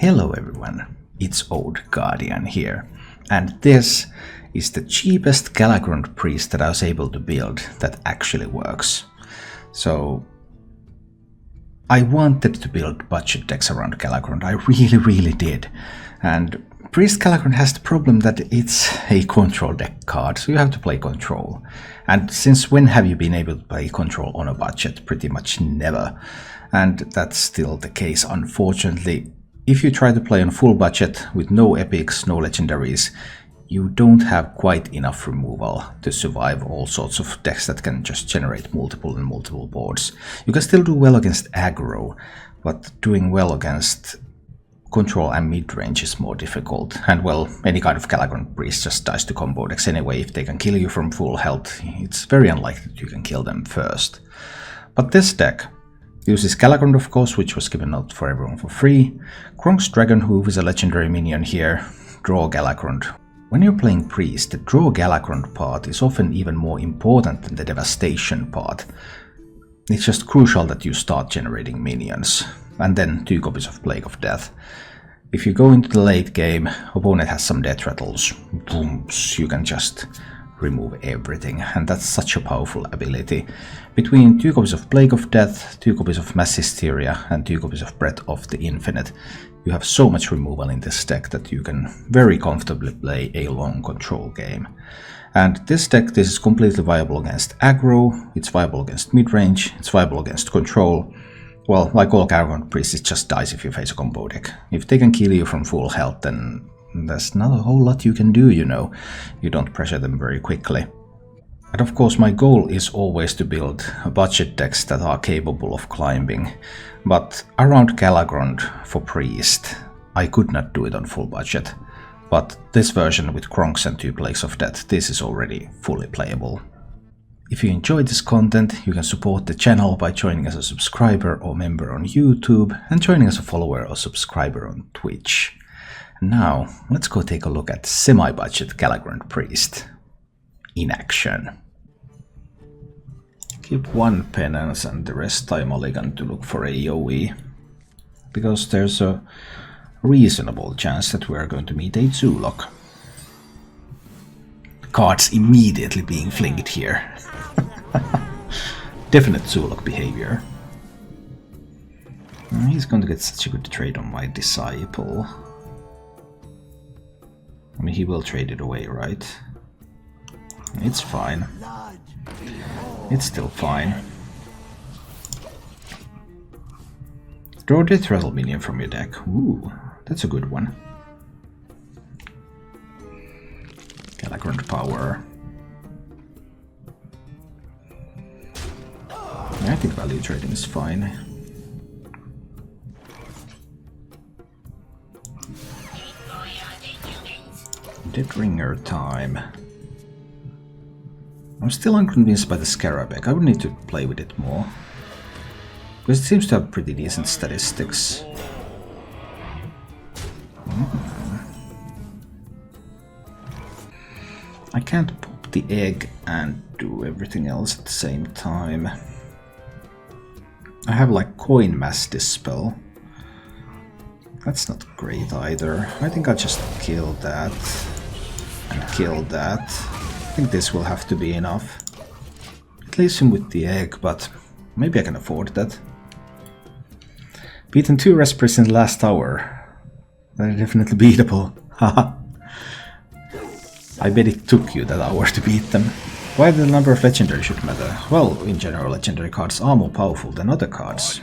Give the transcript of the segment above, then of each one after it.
Hello everyone, it's Old Guardian here, and this is the cheapest Galakrond Priest that I was able to build that actually works. So I wanted to build budget decks around Galakrond, I really did, and Priest Galakrond has the problem that it's a control deck card, so you have to play control. And since when have you been able to play control on a budget? Pretty much never. And that's still the case, unfortunately. If you try to play on full budget with no epics, no legendaries, you don't have quite enough removal to survive all sorts of decks that can just generate multiple and multiple boards. You can still do well against aggro, but doing well against control and mid-range is more difficult. And well, any kind of Galakrond Priest just dies to combo decks anyway. If they can kill you from full health, it's very unlikely that you can kill them first. But this deck uses Galakrond, of course, which was given out for everyone for free. Kronk's Dragonhoof is a legendary minion here. Draw Galakrond. When you're playing Priest, the draw Galakrond part is often even more important than the devastation part. It's just crucial that you start generating minions. And then 2 copies of Plague of Death. If you go into the late game, opponent has some death rattles, boom, you can just remove everything, and that's such a powerful ability. Between 2 copies of Plague of Death, 2 copies of Mass Hysteria, and 2 copies of Breath of the Infinite, you have so much removal in this deck that you can very comfortably play a long control game. And this deck, this is completely viable against aggro, it's viable against mid-range, it's viable against control. Well, like all Galakrond Priests, it just dies if you face a combo deck. If they can kill you from full health, then there's not a whole lot you can do, you know. You don't pressure them very quickly. And of course, my goal is always to build budget decks that are capable of climbing. But around Galakrond for Priest, I could not do it on full budget. But this version with Kronks and 2 Plagues of Death, this is already fully playable. If you enjoyed this content, you can support the channel by joining as a subscriber or member on YouTube and joining as a follower or subscriber on Twitch. Now, let's go take a look at Semi-Budget Galakrond Priest in action. Keep 1 penance and the rest I mulligan to look for AoE, because there's a reasonable chance that we're going to meet a Zoolock. Cards immediately being flinged here. Definite Zoolock behavior. He's going to get such a good trade on my Disciple. I mean, he will trade it away, right? It's fine. It's still fine. Draw Death Rattle minion from your deck. Ooh, that's a good one. Galakrond power. I think value trading is fine. Dead Ringer time. I'm still unconvinced by the Scarabek. I would need to play with it more, because it seems to have pretty decent statistics. I can't pop the egg and do everything else at the same time. I have like Coin Mass Dispel. That's not great either. I think I'll just kill that and kill that. I think this will have to be enough. It leaves him with the egg, but maybe I can afford that. Beaten 2 Respirates in the last hour. They're definitely beatable. Haha. I bet it took you that hour to beat them. Why the number of legendary should matter? Well, in general, legendary cards are more powerful than other cards.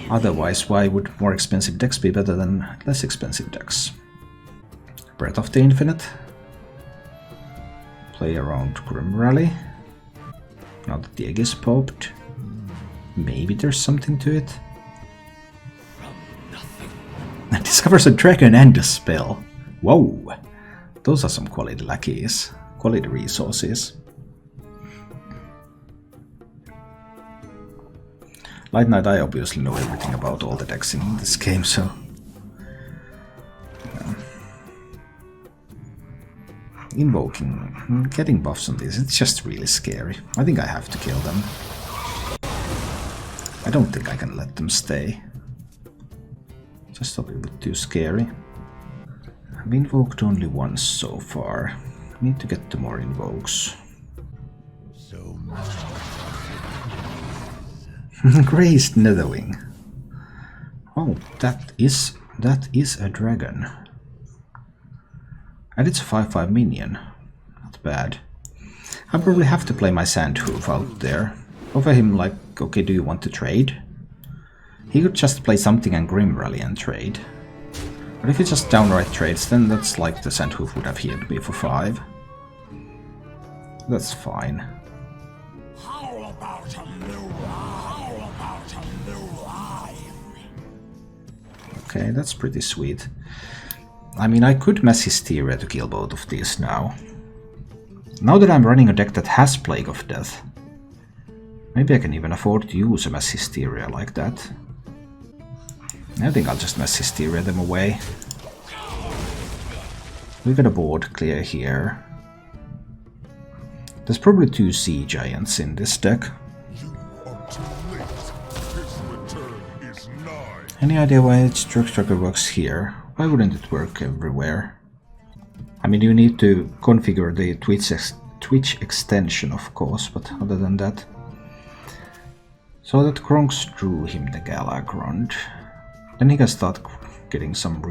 Otherwise, why would more expensive decks be better than less expensive decks? Breath of the Infinite. Play around Grim Rally. Now that the egg is popped. Maybe there's something to it. And discovers a dragon and a spell. Whoa! Those are some quality lackeys. Quality resources. Light Knight, I obviously know everything about all the decks in this game, so... Yeah. Invoking, getting buffs on this, it's just really scary. I think I have to kill them. I don't think I can let them stay. Just a little bit too scary. I've invoked only once so far. Need to get to more invokes. Grazed Netherwing. Oh, that is a dragon. And it's a 5/5 minion. Not bad. I probably have to play my Sandhoof out there. Offer him like, okay, do you want to trade? He could just play something and Grim Rally and trade. But if he just downright trades, then that's like the Sandhoof would have healed me for 5. That's fine. How about a new line? Okay, that's pretty sweet. I mean, I could Mass Hysteria to kill both of these now. Now that I'm running a deck that has Plague of Death, maybe I can even afford to use a Mass Hysteria like that. I think I'll just Mass Hysteria them away. We got a board clear here. There's probably 2 Sea Giants in this deck. Any idea why Strux Tracker works here? Why wouldn't it work everywhere? I mean, you need to configure the Twitch extension, of course, but other than that. So that Kronks drew him the Galakrond. Then he can start getting some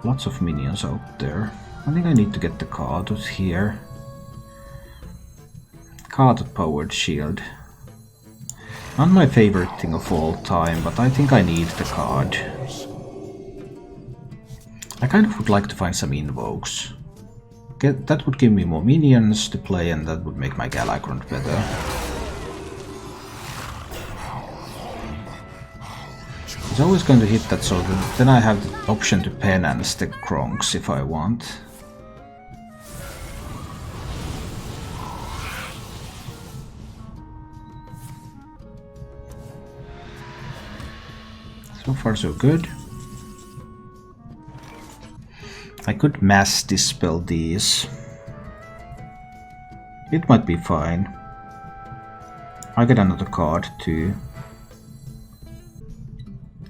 lots of minions out there. I think I need to get the card out here. Card powered shield. Not my favorite thing of all time, but I think I need the card. I kind of would like to find some invokes. That would give me more minions to play and that would make my Galakrond better. It's always going to hit that, so then I have the option to penance the Kronks if I want. So far so good. I could mass dispel these. It might be fine. I get another card too.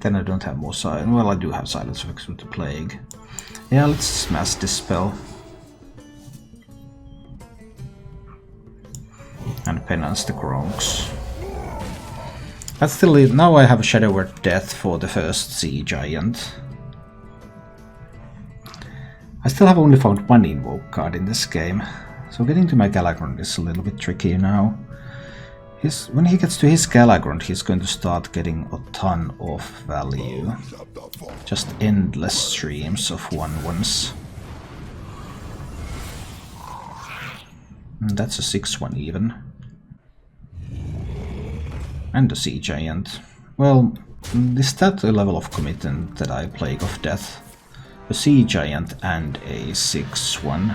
Then I don't have more silence. Well, I do have silence effects with the plague. Yeah, let's mass dispel. And penance the Kronks. That's still now I have Shadow Word Death for the first Sea Giant. I still have only found 1 invoke card in this game, so getting to my Galakrond is a little bit tricky now. When he gets to his Galakrond, he's going to start getting a ton of value. Just endless streams of 1/1s. And that's a 6/1 even. And a Sea Giant. Well, is that a level of commitment that I Plague of Death? A Sea Giant and a 6/1.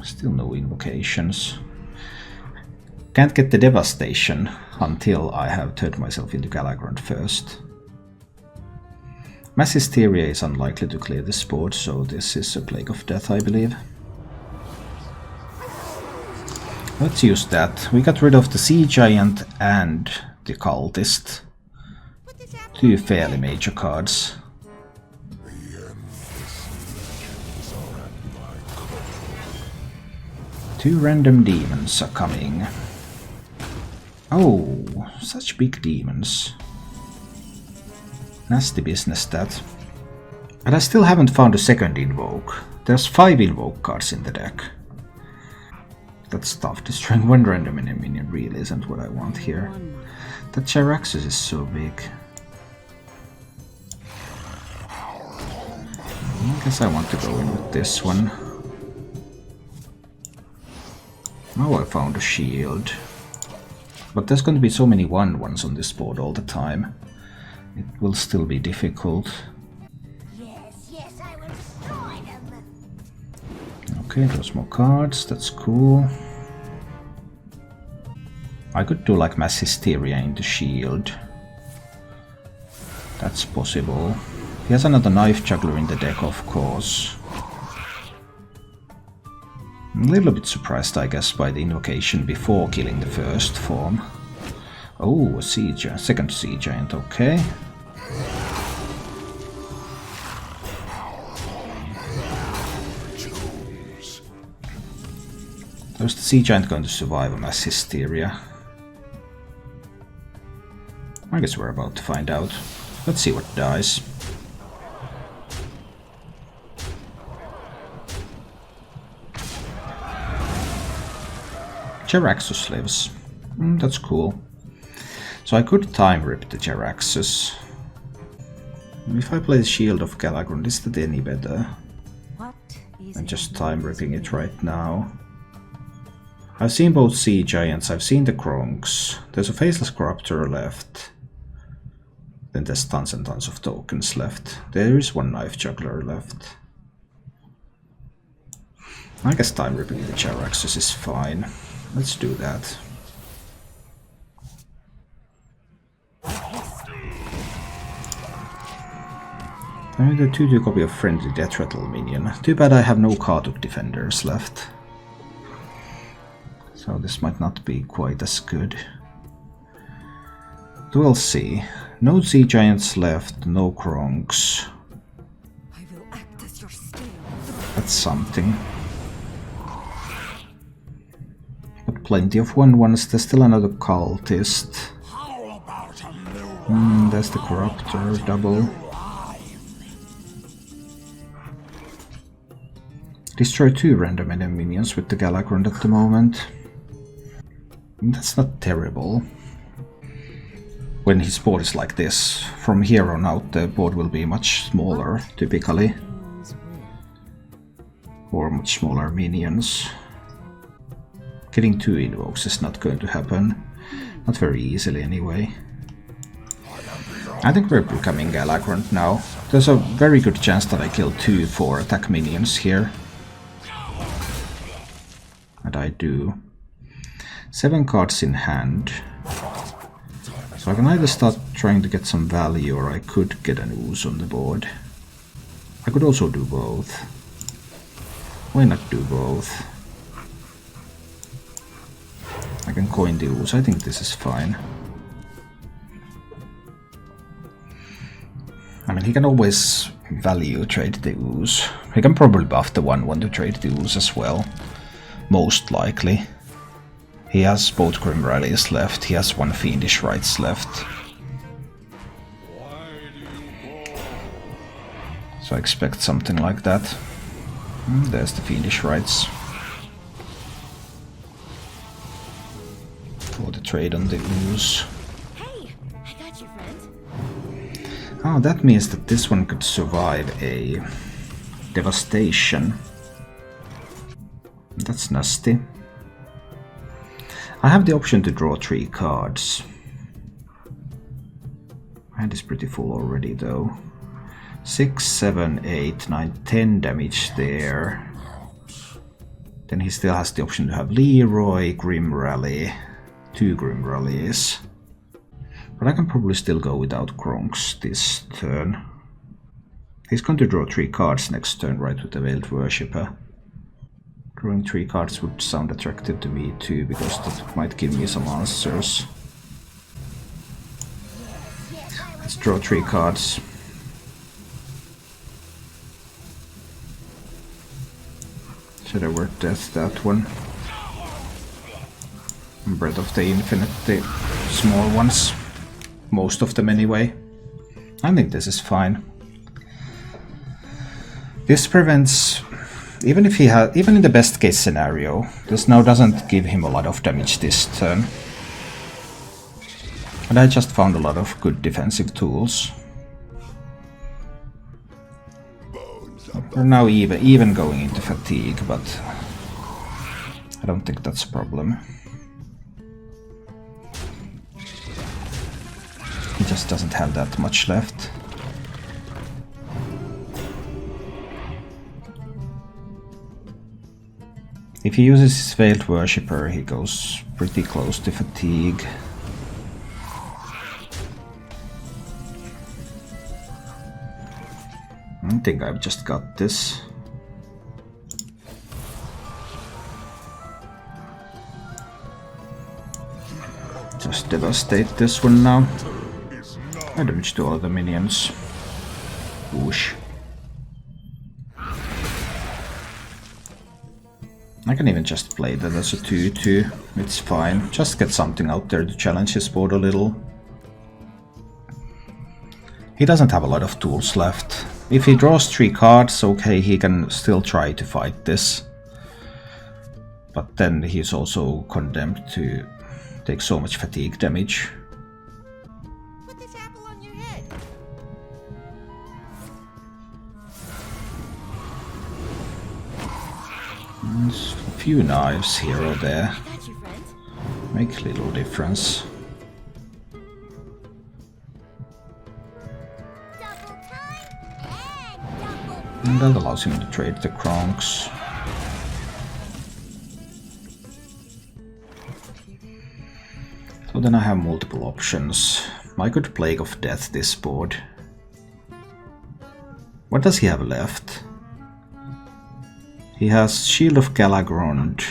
Still no invocations. Can't get the Devastation until I have turned myself into Galakrond first. Mass Hysteria is unlikely to clear this board, so this is a Plague of Death, I believe. Let's use that. We got rid of the Sea Giant and the Cultist. 2 fairly major cards. Two random demons are coming. Oh, such big demons. Nasty business that. But I still haven't found a second invoke. There's 5 invoke cards in the deck. That's tough. Destroying 1 random minion really isn't what I want here. That Gyraxus is so big. I guess I want to go in with this one. Now I found a shield. But there's going to be so many 1/1s on this board all the time. It will still be difficult. Yes, I will destroy them. Okay, there's more cards, that's cool. I could do like Mass Hysteria into shield. That's possible. He has another Knife Juggler in the deck, of course. I'm a little bit surprised, I guess, by the invocation before killing the first form. Oh, a second sea giant, okay. So is the sea giant going to survive a mass hysteria? I guess we're about to find out. Let's see what dies. Jaraxxus lives. That's cool. So I could time rip the Jaraxxus. If I play the Shield of Galakrond, is that any better? I'm just time ripping it right now. I've seen both Sea Giants, I've seen the Kronks. There's a Faceless Corruptor left. Then there's tons and tons of tokens left. There is one Knife Juggler left. I guess time ripping the Jaraxxus is fine. Let's do that. I need a 2/2 copy of Friendly Death Rattle minion. Too bad I have no Khatuk defenders left. So this might not be quite as good. But we'll see. No Sea Giants left, no Kronks. That's something. But plenty of 1/1s. There's still another Cultist. There's the Corruptor, double. Destroy 2 random enemy minions with the Galakrond at the moment. That's not terrible. When his board is like this, from here on out the board will be much smaller, typically. Or much smaller minions. Getting 2 invokes is not going to happen. Not very easily anyway. I think we're becoming Galakrond now. There's a very good chance that I kill 2 4 attack minions here. And I do. 7 cards in hand. So I can either start trying to get some value or I could get an ooze on the board. I could also do both. Why not do both? I can coin the ooze. I think this is fine. I mean, he can always value trade the ooze. He can probably buff the 1/1 to trade the ooze as well. Most likely. He has both Grim Rallies left, he has 1 Fiendish Rites left. So I expect something like that. There's the Fiendish Rites. For the trade on the ooze. Hey, I got you, friend. Oh, that means that this one could survive a devastation. That's nasty. I have the option to draw 3 cards. My hand is pretty full already though. 6, 7, 8, 9, 10 damage there. Then he still has the option to have Leroy, Grim Rally, 2 Grim Rallies. But I can probably still go without Kronks this turn. He's going to draw 3 cards next turn, right, with the Veiled Worshipper. Drawing 3 cards would sound attractive to me too, because that might give me some answers. Let's draw 3 cards. Should I word death that one? Breath of the Infinite, the small ones. Most of them anyway. I think this is fine. This prevents... Even in the best case scenario, this now doesn't give him a lot of damage this turn. And I just found a lot of good defensive tools. We're now even going into fatigue, but I don't think that's a problem. He just doesn't have that much left. If he uses his Veiled Worshipper, he goes pretty close to fatigue. I think I've just got this. Just devastate this one now. I damage to all of the minions. Whoosh. I can even just play that as a 2-2. It's fine. Just get something out there to challenge his board a little. He doesn't have a lot of tools left. If he draws 3 cards, okay, he can still try to fight this. But then he's also condemned to take so much fatigue damage. Put this apple on your head. There's a few knives here or there. I got you, friend. Make little difference. Double time and double. And that allows him to trade the Kronks. So then I have multiple options. I could Plague of Death this board. What does he have left? He has Shield of Galakrond.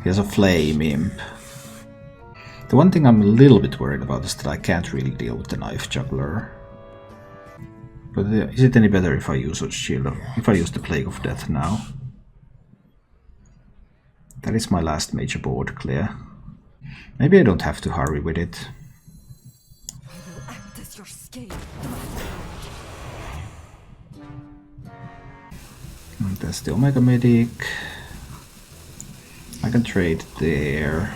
He has a Flame Imp. The one thing I'm a little bit worried about is that I can't really deal with the Knife Juggler. But is it any better if I use a Shield of, if I use the Plague of Death now? That is my last major board clear. Maybe I don't have to hurry with it. I will act as your scapegoat. And there's still Mega Medic. I can trade there.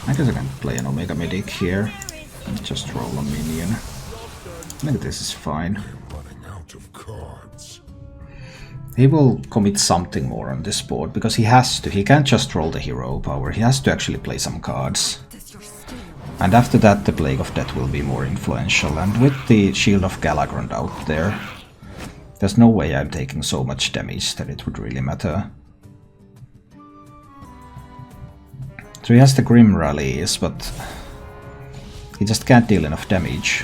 I guess I can play an Omega Medic here and just roll a minion. I think this is fine. He will commit something more on this board because he has to. He can't just roll the hero power. He has to actually play some cards. And after that the Plague of Death will be more influential. And with the Shield of Galakrond out there, there's no way I'm taking so much damage that it would really matter. So he has the Grim Rallies, but he just can't deal enough damage.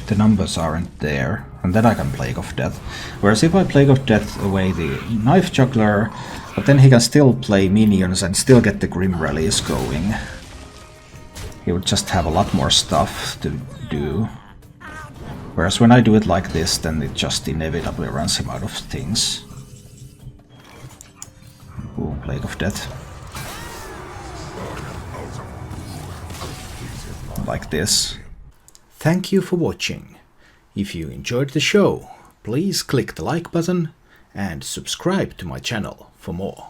The numbers aren't there, and then I can Plague of Death. Whereas if I Plague of Death away the Knife Juggler, but then he can still play minions and still get the Grim Rallies going, he would just have a lot more stuff to do. Whereas when I do it like this, then it just inevitably runs him out of things. Ooh, Plague of Death. Like this. Thank you for watching. If you enjoyed the show, please click the like button and subscribe to my channel for more.